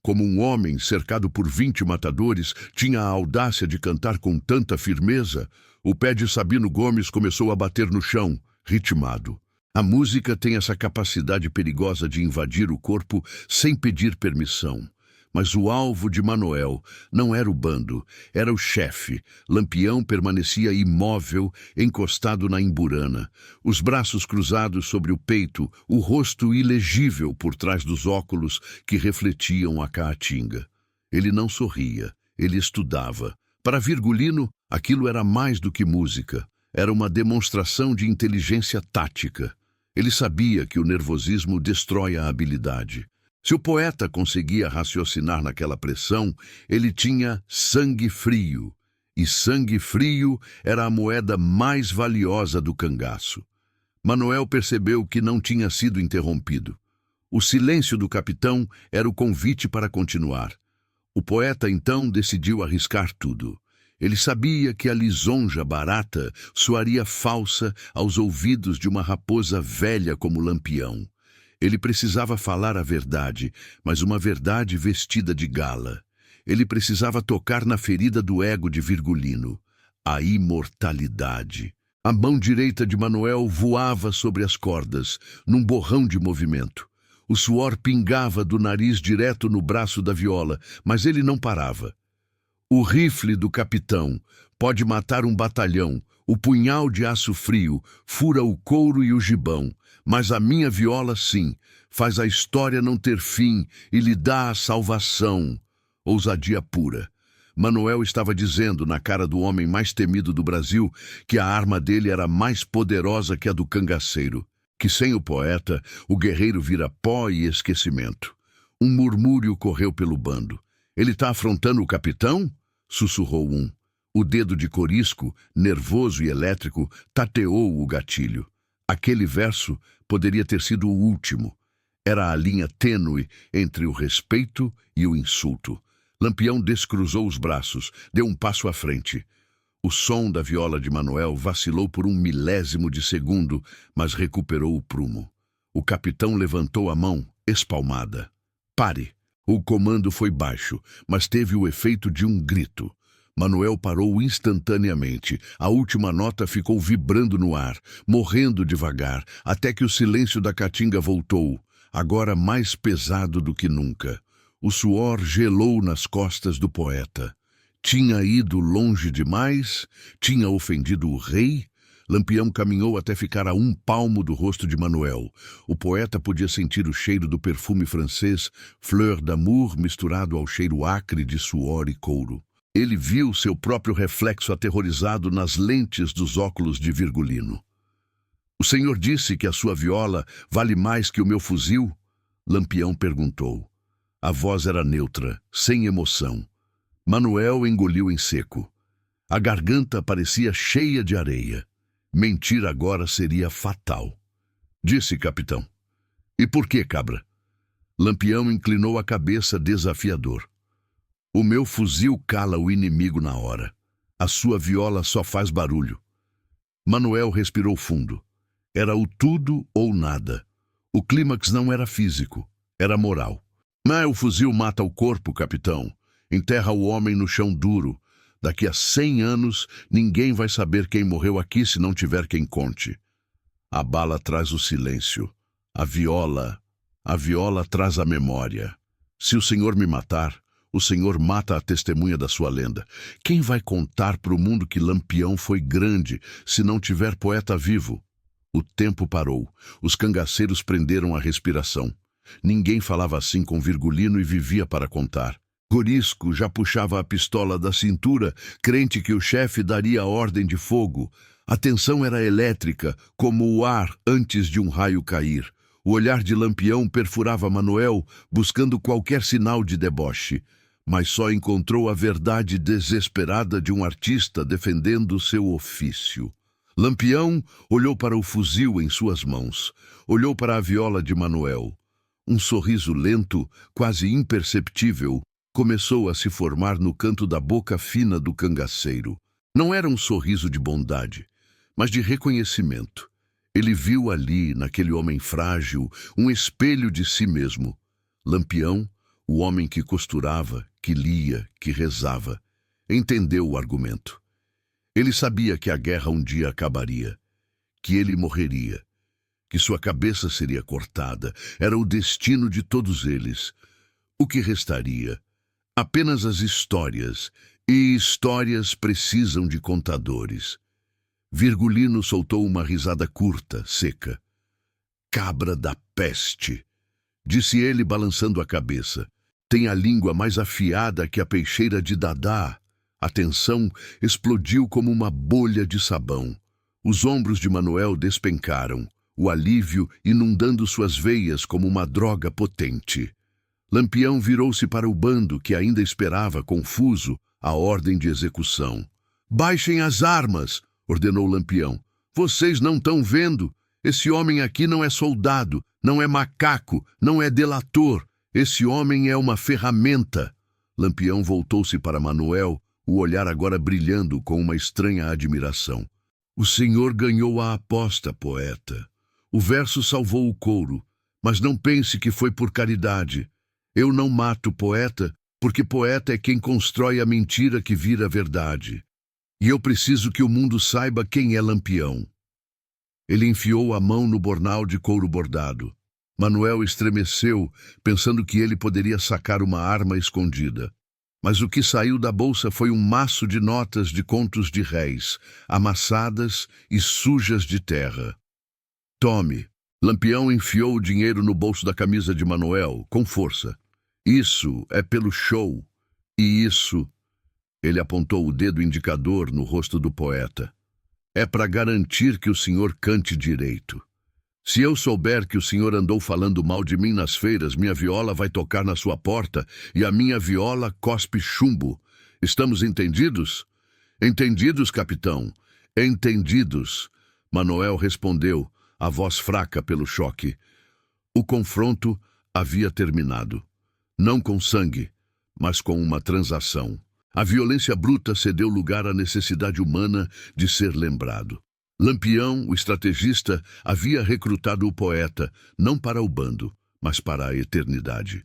Como um homem cercado por 20 matadores tinha a audácia de cantar com tanta firmeza, o pé de Sabino Gomes começou a bater no chão, ritmado. A música tem essa capacidade perigosa de invadir o corpo sem pedir permissão. Mas o alvo de Manuel não era o bando, era o chefe. Lampião permanecia imóvel, encostado na imburana, os braços cruzados sobre o peito, o rosto ilegível por trás dos óculos que refletiam a caatinga. Ele não sorria, ele estudava. Para Virgulino, aquilo era mais do que música, era uma demonstração de inteligência tática. Ele sabia que o nervosismo destrói a habilidade. Se o poeta conseguia raciocinar naquela pressão, ele tinha sangue frio. E sangue frio era a moeda mais valiosa do cangaço. Manuel percebeu que não tinha sido interrompido. O silêncio do capitão era o convite para continuar. O poeta então decidiu arriscar tudo. Ele sabia que a lisonja barata soaria falsa aos ouvidos de uma raposa velha como Lampião. Ele precisava falar a verdade, mas uma verdade vestida de gala. Ele precisava tocar na ferida do ego de Virgulino, a imortalidade. A mão direita de Manuel voava sobre as cordas, num borrão de movimento. O suor pingava do nariz direto no braço da viola, mas ele não parava. O rifle do capitão pode matar um batalhão, o punhal de aço frio fura o couro e o gibão, mas a minha viola, sim, faz a história não ter fim e lhe dá a salvação. Ousadia pura. Manuel estava dizendo na cara do homem mais temido do Brasil que a arma dele era mais poderosa que a do cangaceiro, que sem o poeta, o guerreiro vira pó e esquecimento. Um murmúrio correu pelo bando. Ele está afrontando o capitão? Sussurrou um. O dedo de Corisco, nervoso e elétrico, tateou o gatilho. Aquele verso poderia ter sido o último. Era a linha tênue entre o respeito e o insulto. Lampião descruzou os braços, deu um passo à frente. O som da viola de Manuel vacilou por um milésimo de segundo, mas recuperou o prumo. O capitão levantou a mão, espalmada. Pare! O comando foi baixo, mas teve o efeito de um grito. Manuel parou instantaneamente. A última nota ficou vibrando no ar, morrendo devagar, até que o silêncio da caatinga voltou, agora mais pesado do que nunca. O suor gelou nas costas do poeta. Tinha ido longe demais? Tinha ofendido o rei? Lampião caminhou até ficar a um palmo do rosto de Manuel. O poeta podia sentir o cheiro do perfume francês, fleur d'amour, misturado ao cheiro acre de suor e couro. Ele viu seu próprio reflexo aterrorizado nas lentes dos óculos de Virgulino. "O senhor disse que a sua viola vale mais que o meu fuzil?" Lampião perguntou. A voz era neutra, sem emoção. Manuel engoliu em seco. A garganta parecia cheia de areia. Mentir agora seria fatal. Disse, capitão. "E por que, cabra?" Lampião inclinou a cabeça desafiador. "O meu fuzil cala o inimigo na hora. A sua viola só faz barulho." Manuel respirou fundo. Era o tudo ou nada. O clímax não era físico, era moral. "Mas o fuzil mata o corpo, capitão. Enterra o homem no chão duro. Daqui a 100 anos, ninguém vai saber quem morreu aqui se não tiver quem conte. A bala traz o silêncio. A viola traz a memória. Se o senhor me matar, o senhor mata a testemunha da sua lenda. Quem vai contar para o mundo que Lampião foi grande se não tiver poeta vivo?" O tempo parou. Os cangaceiros prenderam a respiração. Ninguém falava assim com Virgulino e vivia para contar. Corisco já puxava a pistola da cintura, crente que o chefe daria a ordem de fogo. A tensão era elétrica, como o ar antes de um raio cair. O olhar de Lampião perfurava Manuel, buscando qualquer sinal de deboche. Mas só encontrou a verdade desesperada de um artista defendendo seu ofício. Lampião olhou para o fuzil em suas mãos. Olhou para a viola de Manuel. Um sorriso lento, quase imperceptível, começou a se formar no canto da boca fina do cangaceiro. Não era um sorriso de bondade, mas de reconhecimento. Ele viu ali, naquele homem frágil, um espelho de si mesmo. Lampião, o homem que costurava, que lia, que rezava, entendeu o argumento. Ele sabia que a guerra um dia acabaria, que ele morreria, que sua cabeça seria cortada. Era o destino de todos eles. O que restaria? Apenas as histórias, e histórias precisam de contadores. Virgulino soltou uma risada curta, seca. "Cabra da peste", disse ele balançando a cabeça. "Tem a língua mais afiada que a peixeira de Dadá." A tensão explodiu como uma bolha de sabão. Os ombros de Manuel despencaram, o alívio inundando suas veias como uma droga potente. Lampião virou-se para o bando que ainda esperava, confuso, a ordem de execução. "Baixem as armas", ordenou Lampião. "Vocês não estão vendo? Esse homem aqui não é soldado, não é macaco, não é delator. Esse homem é uma ferramenta." Lampião voltou-se para Manuel, o olhar agora brilhando com uma estranha admiração. "O senhor ganhou a aposta, poeta. O verso salvou o couro, mas não pense que foi por caridade. Eu não mato poeta, porque poeta é quem constrói a mentira que vira verdade. E eu preciso que o mundo saiba quem é Lampião." Ele enfiou a mão no bornal de couro bordado. Manuel estremeceu, pensando que ele poderia sacar uma arma escondida. Mas o que saiu da bolsa foi um maço de notas de contos de réis, amassadas e sujas de terra. "Tome." Lampião enfiou o dinheiro no bolso da camisa de Manuel, com força. "Isso é pelo show. E isso..." Ele apontou o dedo indicador no rosto do poeta. É para garantir que o senhor cante direito. Se eu souber que o senhor andou falando mal de mim nas feiras, minha viola vai tocar na sua porta e a minha viola cospe chumbo. Estamos entendidos? Entendidos, capitão. Entendidos. Manoel respondeu, a voz fraca pelo choque. O confronto havia terminado. Não com sangue, mas com uma transação. A violência bruta cedeu lugar à necessidade humana de ser lembrado. Lampião, o estrategista, havia recrutado o poeta, não para o bando, mas para a eternidade.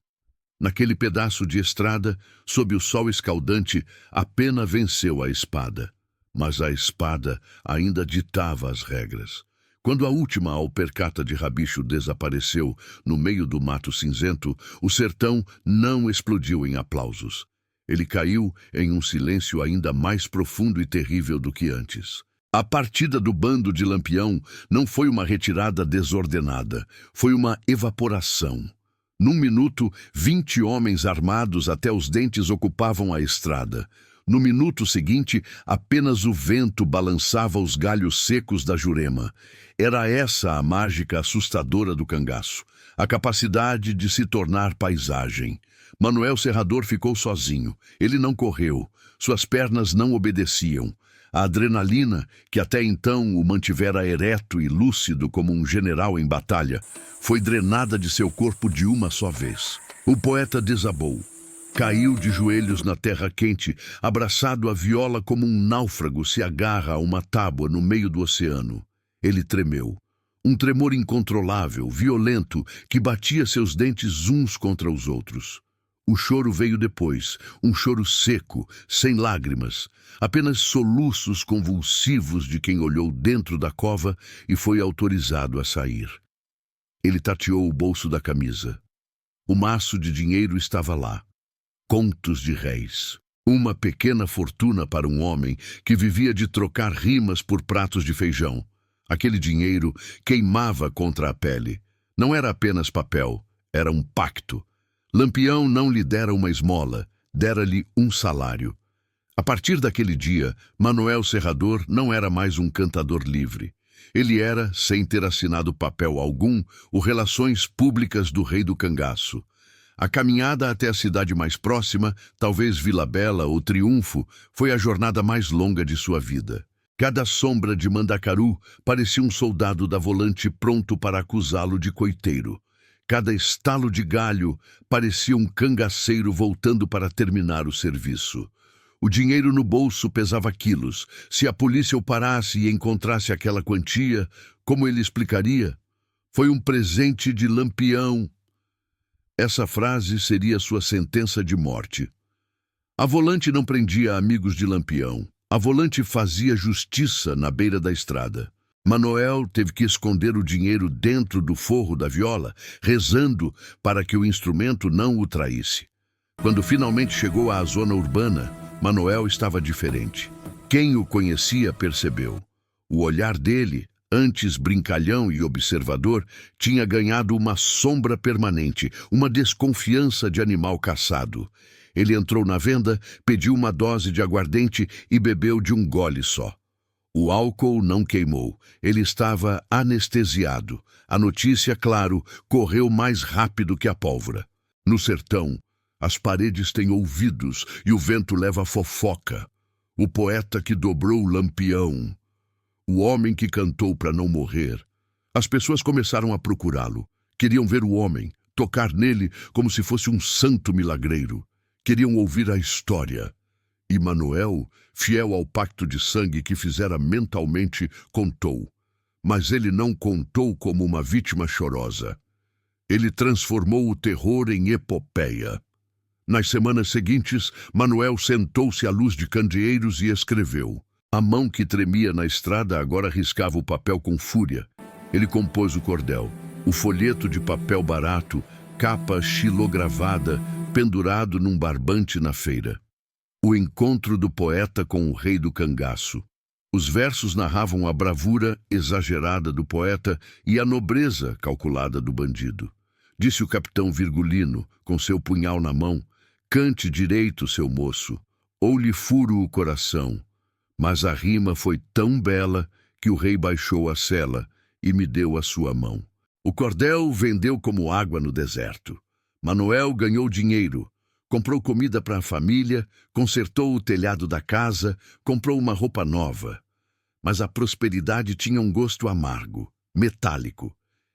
Naquele pedaço de estrada, sob o sol escaldante, a pena venceu a espada. Mas a espada ainda ditava as regras. Quando a última alpercata de Rabicho desapareceu no meio do mato cinzento, o sertão não explodiu em aplausos. Ele caiu em um silêncio ainda mais profundo e terrível do que antes. A partida do bando de Lampião não foi uma retirada desordenada, foi uma evaporação. Num minuto, 20 homens armados até os dentes ocupavam a estrada. No minuto seguinte, apenas o vento balançava os galhos secos da Jurema. Era essa a mágica assustadora do cangaço, a capacidade de se tornar paisagem. Manoel Serrador ficou sozinho. Ele não correu. Suas pernas não obedeciam. A adrenalina, que até então o mantivera ereto e lúcido como um general em batalha, foi drenada de seu corpo de uma só vez. O poeta desabou. Caiu de joelhos na terra quente, abraçado à viola como um náufrago se agarra a uma tábua no meio do oceano. Ele tremeu. Um tremor incontrolável, violento, que batia seus dentes uns contra os outros. O choro veio depois, um choro seco, sem lágrimas, apenas soluços convulsivos de quem olhou dentro da cova e foi autorizado a sair. Ele tateou o bolso da camisa. O maço de dinheiro estava lá. Contos de réis. Uma pequena fortuna para um homem que vivia de trocar rimas por pratos de feijão. Aquele dinheiro queimava contra a pele. Não era apenas papel, era um pacto. Lampião não lhe dera uma esmola, dera-lhe um salário. A partir daquele dia, Manoel Serrador não era mais um cantador livre. Ele era, sem ter assinado papel algum, o Relações Públicas do Rei do Cangaço. A caminhada até a cidade mais próxima, talvez Vila Bela ou Triunfo, foi a jornada mais longa de sua vida. Cada sombra de Mandacaru parecia um soldado da volante pronto para acusá-lo de coiteiro. Cada estalo de galho parecia um cangaceiro voltando para terminar o serviço. O dinheiro no bolso pesava quilos. Se a polícia o parasse e encontrasse aquela quantia, como ele explicaria? Foi um presente de Lampião. Essa frase seria sua sentença de morte. A volante não prendia amigos de Lampião. A volante fazia justiça na beira da estrada. Manoel teve que esconder o dinheiro dentro do forro da viola, rezando para que o instrumento não o traísse. Quando finalmente chegou à zona urbana, Manoel estava diferente. Quem o conhecia percebeu. O olhar dele, antes brincalhão e observador, tinha ganhado uma sombra permanente, uma desconfiança de animal caçado. Ele entrou na venda, pediu uma dose de aguardente e bebeu de um gole só. O álcool não queimou. Ele estava anestesiado. A notícia, claro, correu mais rápido que a pólvora. No sertão, as paredes têm ouvidos e o vento leva fofoca. O poeta que dobrou Lampião. O homem que cantou para não morrer. As pessoas começaram a procurá-lo. Queriam ver o homem, tocar nele como se fosse um santo milagreiro. Queriam ouvir a história. E Manoel, fiel ao pacto de sangue que fizera mentalmente, contou. Mas ele não contou como uma vítima chorosa. Ele transformou o terror em epopeia. Nas semanas seguintes, Manoel sentou-se à luz de candeeiros e escreveu. A mão que tremia na estrada agora riscava o papel com fúria. Ele compôs o cordel, o folheto de papel barato, capa xilogravada, pendurado num barbante na feira. O encontro do poeta com o rei do cangaço. Os versos narravam a bravura exagerada do poeta e a nobreza calculada do bandido. Disse o capitão Virgulino, com seu punhal na mão, cante direito, seu moço. ou lhe furo o coração. Mas a rima foi tão bela que o rei baixou a sela e me deu a sua mão. O cordel vendeu como água no deserto. Manuel ganhou dinheiro, comprou comida para a família, consertou o telhado da casa, comprou uma roupa nova. Mas a prosperidade tinha um gosto amargo, metálico.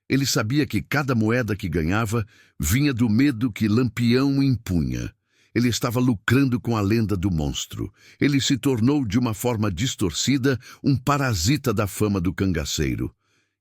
Ele sabia que cada moeda que ganhava vinha do medo que Lampião impunha. Ele estava lucrando com a lenda do monstro. Ele se tornou, de uma forma distorcida, um parasita da fama do cangaceiro.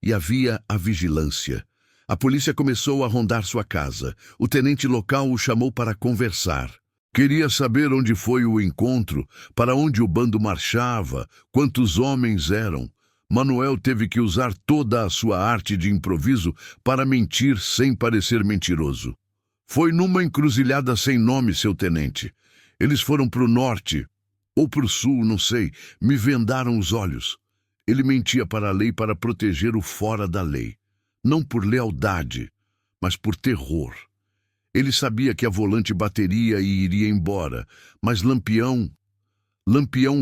E havia a vigilância. A polícia começou a rondar sua casa. O tenente local o chamou para conversar. Queria saber onde foi o encontro, para onde o bando marchava, quantos homens eram. Manuel teve que usar toda a sua arte de improviso para mentir sem parecer mentiroso. Foi numa encruzilhada sem nome, seu tenente. Eles foram para o norte, ou para o sul, não sei. Me vendaram os olhos. Ele mentia para a lei para proteger o fora da lei. Não por lealdade, mas por terror. Ele sabia que a volante bateria e iria embora, mas Lampião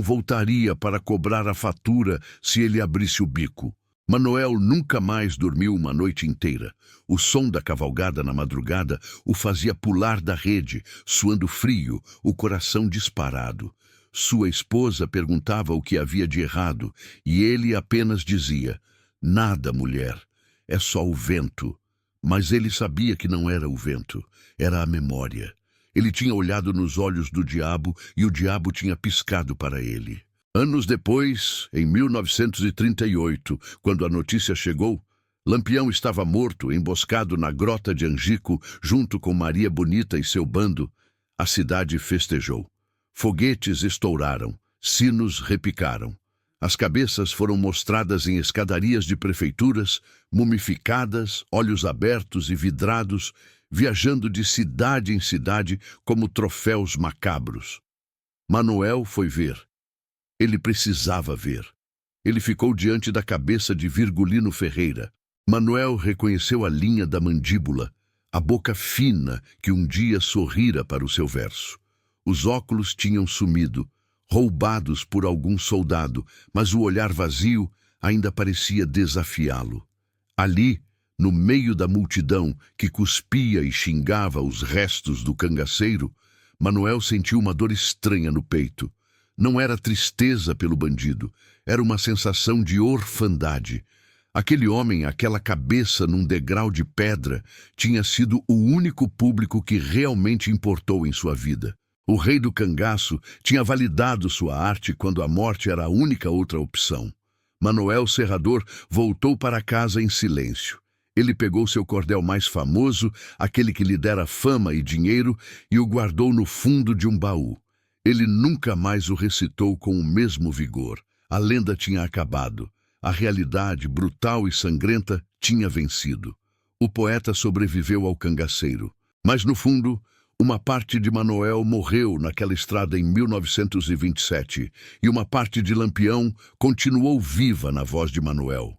voltaria para cobrar a fatura se ele abrisse o bico. Manuel nunca mais dormiu uma noite inteira. O som da cavalgada na madrugada o fazia pular da rede, suando frio, o coração disparado. Sua esposa perguntava o que havia de errado, e ele apenas dizia: "Nada, mulher, é só o vento." Mas ele sabia que não era o vento, era a memória. Ele tinha olhado nos olhos do diabo e o diabo tinha piscado para ele. Anos depois, em 1938, quando a notícia chegou, Lampião estava morto, emboscado na grota de Angico, junto com Maria Bonita e seu bando. A cidade festejou. Foguetes estouraram, sinos repicaram. As cabeças foram mostradas em escadarias de prefeituras, mumificadas, olhos abertos e vidrados, viajando de cidade em cidade como troféus macabros. Manuel foi ver. Ele precisava ver. Ele ficou diante da cabeça de Virgulino Ferreira. Manuel reconheceu a linha da mandíbula, a boca fina que um dia sorrira para o seu verso. Os óculos tinham sumido, roubados por algum soldado, mas o olhar vazio ainda parecia desafiá-lo. Ali, no meio da multidão que cuspia e xingava os restos do cangaceiro, Manuel sentiu uma dor estranha no peito. Não era tristeza pelo bandido, era uma sensação de orfandade. Aquele homem, aquela cabeça num degrau de pedra, tinha sido o único público que realmente importou em sua vida. O rei do cangaço tinha validado sua arte quando a morte era a única outra opção. Manuel Serrador voltou para casa em silêncio. Ele pegou seu cordel mais famoso, aquele que lhe dera fama e dinheiro, e o guardou no fundo de um baú. Ele nunca mais o recitou com o mesmo vigor. A lenda tinha acabado. A realidade, brutal e sangrenta, tinha vencido. O poeta sobreviveu ao cangaceiro. Mas, no fundo, uma parte de Manuel morreu naquela estrada em 1927, e uma parte de Lampião continuou viva na voz de Manuel.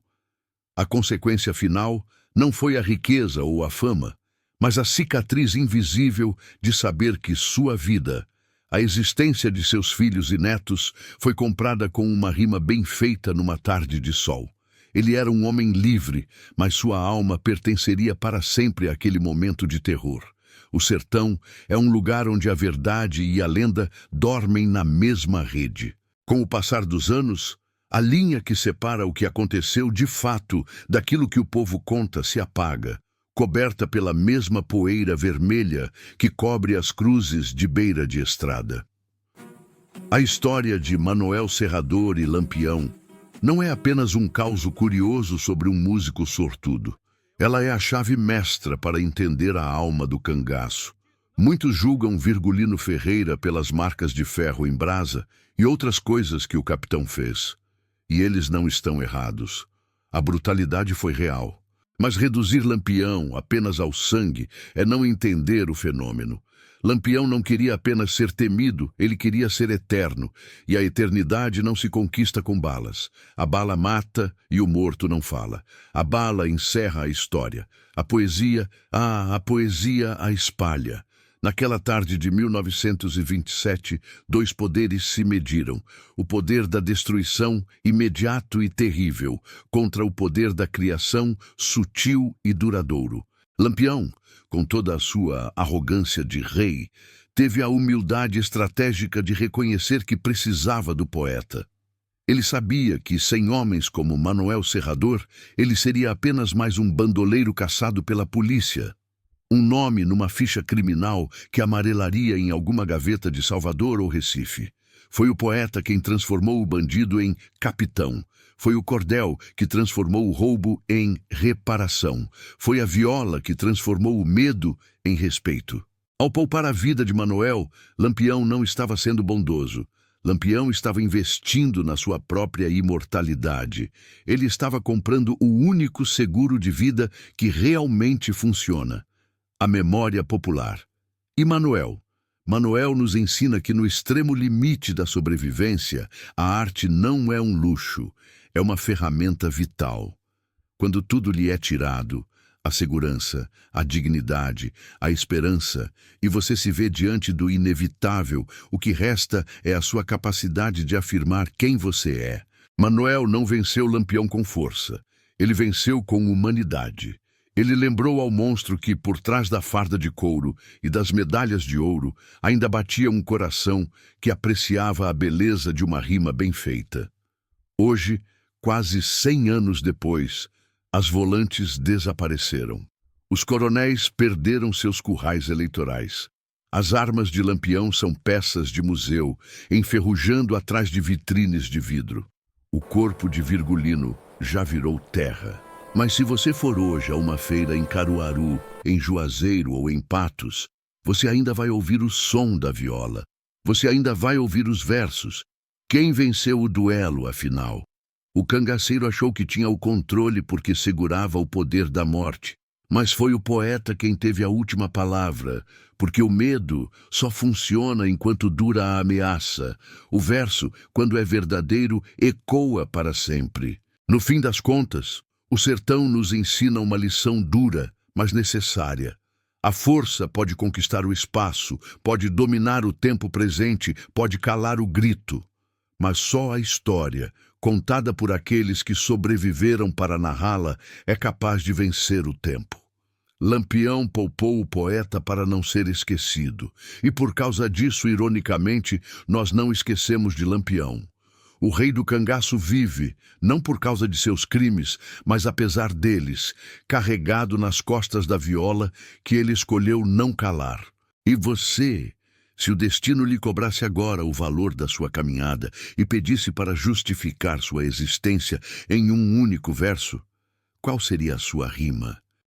A consequência final não foi a riqueza ou a fama, mas a cicatriz invisível de saber que sua vida, a existência de seus filhos e netos, foi comprada com uma rima bem feita numa tarde de sol. Ele era um homem livre, mas sua alma pertenceria para sempre àquele momento de terror. O sertão é um lugar onde a verdade e a lenda dormem na mesma rede. Com o passar dos anos, a linha que separa o que aconteceu de fato daquilo que o povo conta se apaga, coberta pela mesma poeira vermelha que cobre as cruzes de beira de estrada. A história de Manuel Serrador e Lampião não é apenas um causo curioso sobre um músico sortudo. Ela é a chave mestra para entender a alma do cangaço. Muitos julgam Virgulino Ferreira pelas marcas de ferro em brasa e outras coisas que o capitão fez. E eles não estão errados. A brutalidade foi real. Mas reduzir Lampião apenas ao sangue é não entender o fenômeno. Lampião não queria apenas ser temido, ele queria ser eterno, e a eternidade não se conquista com balas. A bala mata e o morto não fala. A bala encerra a história. A poesia a espalha. Naquela tarde de 1927, dois poderes se mediram: o poder da destruição, imediato e terrível, contra o poder da criação, sutil e duradouro. Lampião, com toda a sua arrogância de rei, teve a humildade estratégica de reconhecer que precisava do poeta. Ele sabia que, sem homens como Manuel Serrador, ele seria apenas mais um bandoleiro caçado pela polícia. Um nome numa ficha criminal que amarelaria em alguma gaveta de Salvador ou Recife. Foi o poeta quem transformou o bandido em capitão. Foi o cordel que transformou o roubo em reparação. Foi a viola que transformou o medo em respeito. Ao poupar a vida de Manuel, Lampião não estava sendo bondoso. Lampião estava investindo na sua própria imortalidade. Ele estava comprando o único seguro de vida que realmente funciona: a memória popular. E Manuel? Manuel nos ensina que no extremo limite da sobrevivência, a arte não é um luxo, é uma ferramenta vital. Quando tudo lhe é tirado, a segurança, a dignidade, a esperança, e você se vê diante do inevitável, o que resta é a sua capacidade de afirmar quem você é. Manuel não venceu Lampião com força, ele venceu com humanidade. Ele lembrou ao monstro que, por trás da farda de couro e das medalhas de ouro, ainda batia um coração que apreciava a beleza de uma rima bem feita. Hoje, quase 100 anos depois, as volantes desapareceram. Os coronéis perderam seus currais eleitorais. As armas de Lampião são peças de museu, enferrujando atrás de vitrines de vidro. O corpo de Virgulino já virou terra. Mas se você for hoje a uma feira em Caruaru, em Juazeiro ou em Patos, você ainda vai ouvir o som da viola. Você ainda vai ouvir os versos. Quem venceu o duelo, afinal? O cangaceiro achou que tinha o controle porque segurava o poder da morte. Mas foi o poeta quem teve a última palavra, porque o medo só funciona enquanto dura a ameaça. O verso, quando é verdadeiro, ecoa para sempre. No fim das contas, o sertão nos ensina uma lição dura, mas necessária. A força pode conquistar o espaço, pode dominar o tempo presente, pode calar o grito. Mas só a história, contada por aqueles que sobreviveram para narrá-la, é capaz de vencer o tempo. Lampião poupou o poeta para não ser esquecido, e por causa disso, ironicamente, nós não esquecemos de Lampião. O rei do cangaço vive, não por causa de seus crimes, mas apesar deles, carregado nas costas da viola que ele escolheu não calar. E você, se o destino lhe cobrasse agora o valor da sua caminhada e pedisse para justificar sua existência em um único verso, qual seria a sua rima?